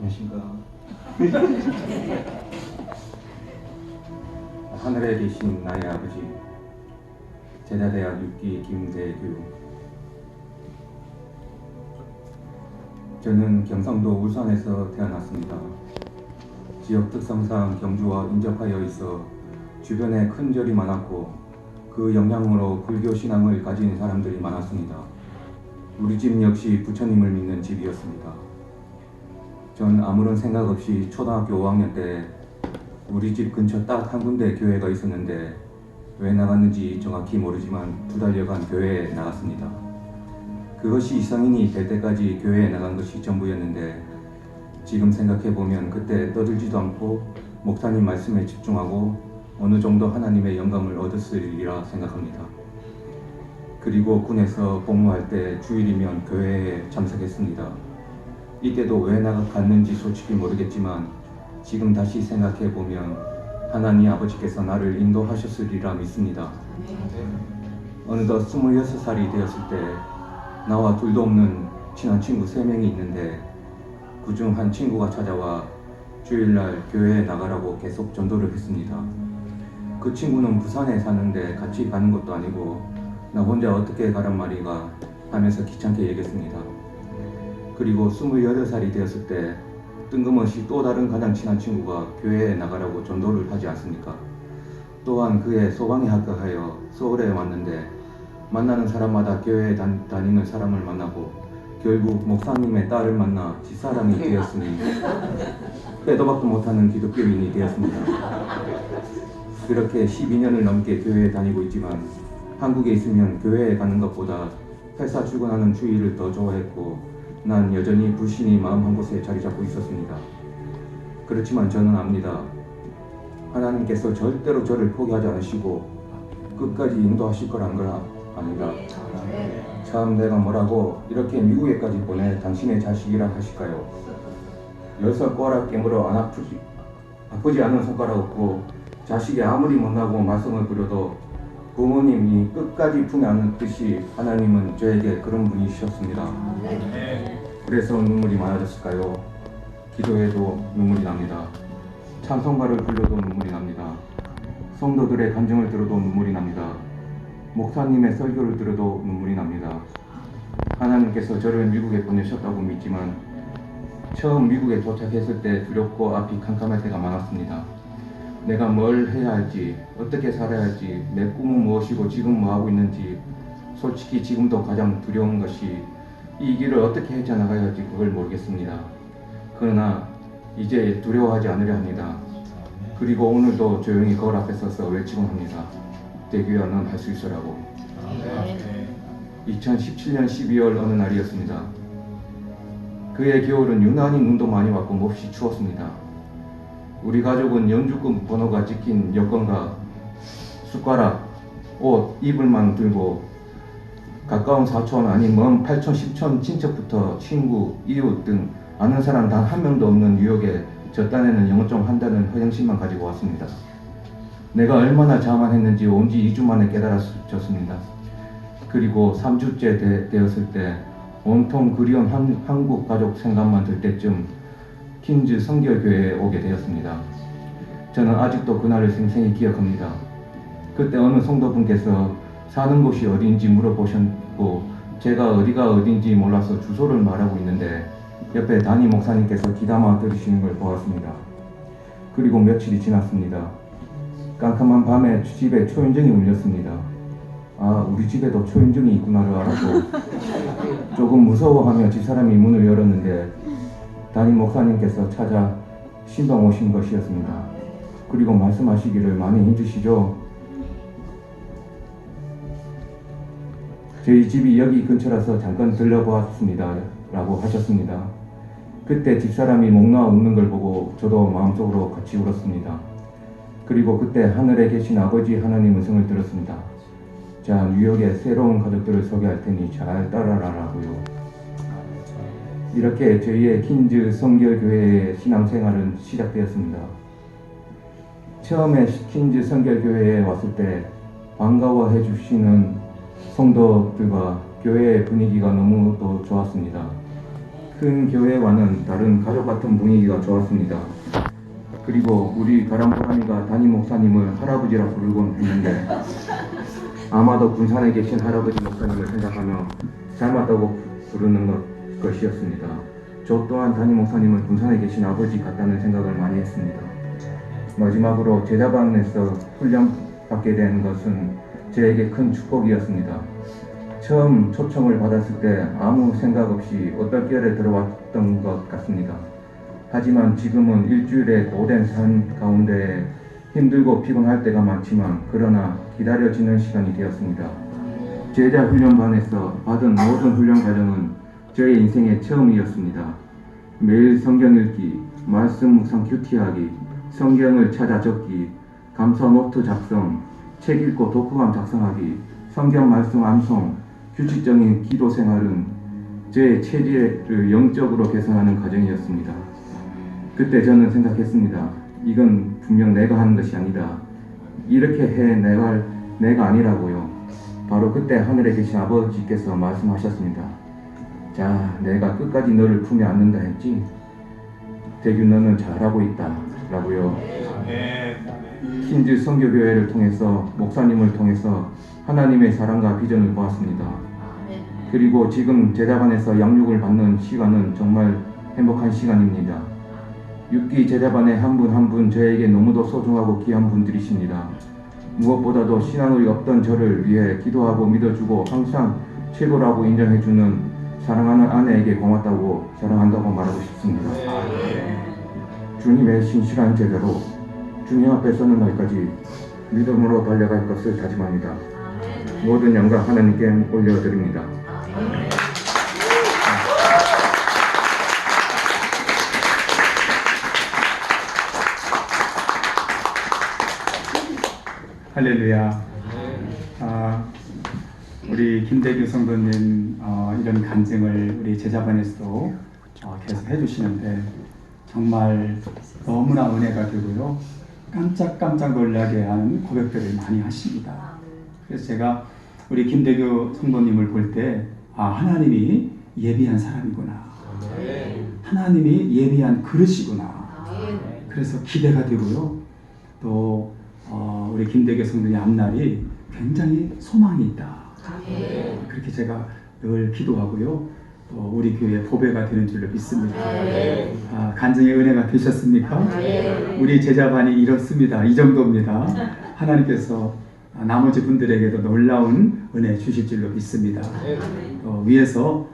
안녕하십니까. 하늘에 계신 나의 아버지, 제자대학 6기 김대규. 저는 경상도 울산에서 태어났습니다. 지역 특성상 경주와 인접하여 있어 주변에 큰 절이 많았고 그 영향으로 불교 신앙을 가진 사람들이 많았습니다. 우리 집 역시 부처님을 믿는 집이었습니다. 전 아무런 생각 없이 초등학교 5학년 때 우리 집 근처 딱 한 군데 교회가 있었는데 왜 나갔는지 정확히 모르지만 2달여간 교회에 나갔습니다. 그것이 성인이 될 때까지 교회에 나간 것이 전부였는데 지금 생각해보면 그때 떠들지도 않고 목사님 말씀에 집중하고 어느 정도 하나님의 영감을 얻었으리라 생각합니다. 그리고 군에서 복무할 때 주일이면 교회에 참석했습니다. 이때도 왜 나갔는지 솔직히 모르겠지만 지금 다시 생각해보면 하나님 아버지께서 나를 인도하셨으리라 믿습니다. 어느덧 26살이 되었을 때 나와 둘도 없는 친한 친구 3명이 있는데 그중 한 친구가 찾아와 주일날 교회에 나가라고 계속 전도를 했습니다. 그 친구는 부산에 사는데 같이 가는 것도 아니고 나 혼자 어떻게 가란 말이가 하면서 귀찮게 얘기했습니다. 그리고 28살이 되었을 때 뜬금없이 또 다른 가장 친한 친구가 교회에 나가라고 전도를 하지 않습니까? 또한 그의 소방에 합격하여 서울에 왔는데 만나는 사람마다 교회에 다니는 사람을 만나고 결국 목사님의 딸을 만나 집사람이 되었으니 빼도 박도 못하는 기독교인이 되었습니다. 그렇게 12년을 넘게 교회에 다니고 있지만 한국에 있으면 교회에 가는 것보다 회사 출근하는 주일을 더 좋아했고 난 여전히 불신이 마음 한 곳에 자리 잡고 있었습니다. 그렇지만 저는 압니다. 하나님께서 절대로 저를 포기하지 않으시고 끝까지 인도하실 거란 걸 압니다. 참 내가 뭐라고 이렇게 미국에까지 보내 당신의 자식이라 하실까요? 10살 꼬라 깨물어 안 아프지 않은 손가락 없고 자식이 아무리 못나고 말썽을 부려도 부모님이 끝까지 품에 안듯이 하나님은 저에게 그런 분이셨습니다. 그래서 눈물이 많아졌을까요? 기도해도 눈물이 납니다. 찬송가를 불러도 눈물이 납니다. 성도들의 간증을 들어도 눈물이 납니다. 목사님의 설교를 들어도 눈물이 납니다. 하나님께서 저를 미국에 보내셨다고 믿지만 처음 미국에 도착했을 때 두렵고 앞이 캄캄할 때가 많았습니다. 내가 뭘 해야 할지, 어떻게 살아야 할지, 내 꿈은 무엇이고 지금 뭐하고 있는지 솔직히 지금도 가장 두려운 것이 이 길을 어떻게 헤쳐나가야 할지 그걸 모르겠습니다. 그러나 이제 두려워하지 않으려 합니다. 그리고 오늘도 조용히 거울 앞에 서서 외치곤 합니다. 대규야 넌 할 수 있어라고. 2017년 12월 어느 날이었습니다. 그해 겨울은 유난히 눈도 많이 왔고 몹시 추웠습니다. 우리 가족은 영주권 번호가 찍힌 여권과 숟가락, 옷, 이불만 들고 가까운 사촌 아닌 먼 8촌, 10촌 친척부터 친구, 이웃 등 아는 사람 단 한 명도 없는 뉴욕에 저 딴에는 영어 좀 한다는 허영심만 가지고 왔습니다. 내가 얼마나 자만했는지 온 지 2주 만에 깨달았습니다. 그리고 3주째 되었을 때 온통 그리운 한국 가족 생각만 들 때쯤 퀸즈 성결교회에 오게 되었습니다. 저는 아직도 그날을 생생히 기억합니다. 그때 어느 성도분께서 사는 곳이 어딘지 물어보셨고 제가 어디가 어딘지 몰라서 주소를 말하고 있는데 옆에 담임 목사님께서 귀담아 들으시는 걸 보았습니다. 그리고 며칠이 지났습니다. 깜깜한 밤에 집에 초인종이 울렸습니다. 아, 우리 집에도 초인종이 있구나를 알았고 조금 무서워하며 집사람이 문을 열었는데 담임 목사님께서 찾아 신방 오신 것이었습니다. 그리고 말씀하시기를 많이 힘드시죠? 저희 집이 여기 근처라서 잠깐 들러보았습니다 라고 하셨습니다. 그때 집사람이 목 놓아 웃는 걸 보고 저도 마음속으로 같이 울었습니다. 그리고 그때 하늘에 계신 아버지 하나님 음성을 들었습니다. 자, 뉴욕의 새로운 가족들을 소개할 테니 잘 따라라라고요. 이렇게 저희의 퀸즈 성결교회의 신앙생활은 시작되었습니다. 처음에 퀸즈 성결교회에 왔을 때 반가워해 주시는 성도들과 교회의 분위기가 너무도 좋았습니다. 큰 교회와는 다른 가족 같은 분위기가 좋았습니다. 그리고 우리 가람보람이가 담임 목사님을 할아버지라 부르곤 했는데 아마도 군산에 계신 할아버지 목사님을 생각하며 닮았다고 부르는 것이었습니다. 저 또한 담임 목사님은 군산에 계신 아버지 같다는 생각을 많이 했습니다. 마지막으로 제자반에서 훈련받게 된 것은 저에게 큰 축복이었습니다. 처음 초청을 받았을 때 아무 생각 없이 어떨결에 들어왔던 것 같습니다. 하지만 지금은 일주일의 고된 삶 가운데 힘들고 피곤할 때가 많지만 그러나 기다려지는 시간이 되었습니다. 제자 훈련반에서 받은 모든 훈련 과정은 저의 인생의 처음이었습니다. 매일 성경 읽기, 말씀 묵상 큐티하기, 성경을 찾아 적기, 감사 노트 작성, 책 읽고 독후감 작성하기, 성경 말씀 암송, 규칙적인 기도 생활은 제 체질을 영적으로 개선하는 과정이었습니다. 그때 저는 생각했습니다. 이건 분명 내가 하는 것이 아니다. 이렇게 해 내가 아니라고요. 바로 그때 하늘에 계신 아버지께서 말씀하셨습니다. 자, 내가 끝까지 너를 품에 안는다 했지? 대규 너는 잘하고 있다 라고요. 킨즈 선교교회를 통해서 목사님을 통해서 하나님의 사랑과 비전을 보았습니다. 그리고 지금 제자반에서 양육을 받는 시간은 정말 행복한 시간입니다. 6기 제자반의 한 분 한 분 저에게 너무도 소중하고 귀한 분들이십니다. 무엇보다도 신앙의 없던 저를 위해 기도하고 믿어주고 항상 최고라고 인정해주는 사랑하는 아내에게 고맙다고 자랑한다고 말하고 싶습니다. 주님의 신실한 제자로 주님 앞에 서는 날까지 믿음으로 달려갈 것을 다짐합니다. 모든 영광 하나님께 올려드립니다. 할렐루야. 우리 김대규 성도님 이런 간증을 우리 제자반에서도 계속 해주시는데 정말 너무나 은혜가 되고요. 깜짝깜짝 놀라게 하는 고백들을 많이 하십니다. 그래서 제가 우리 김대규 성도님을 볼 때 하나님이 예비한 사람이구나. 하나님이 예비한 그릇이구나. 그래서 기대가 되고요. 또 우리 김대규 성도님 앞날이 굉장히 소망이 있다. 그렇게 제가 늘 기도하고요. 또 우리 교회 보배가 되는 줄로 믿습니다. 간증의 은혜가 되셨습니까? 우리 제자반이 이렇습니다. 이 정도입니다. 하나님께서 나머지 분들에게도 놀라운 은혜 주실 줄로 믿습니다. 위에서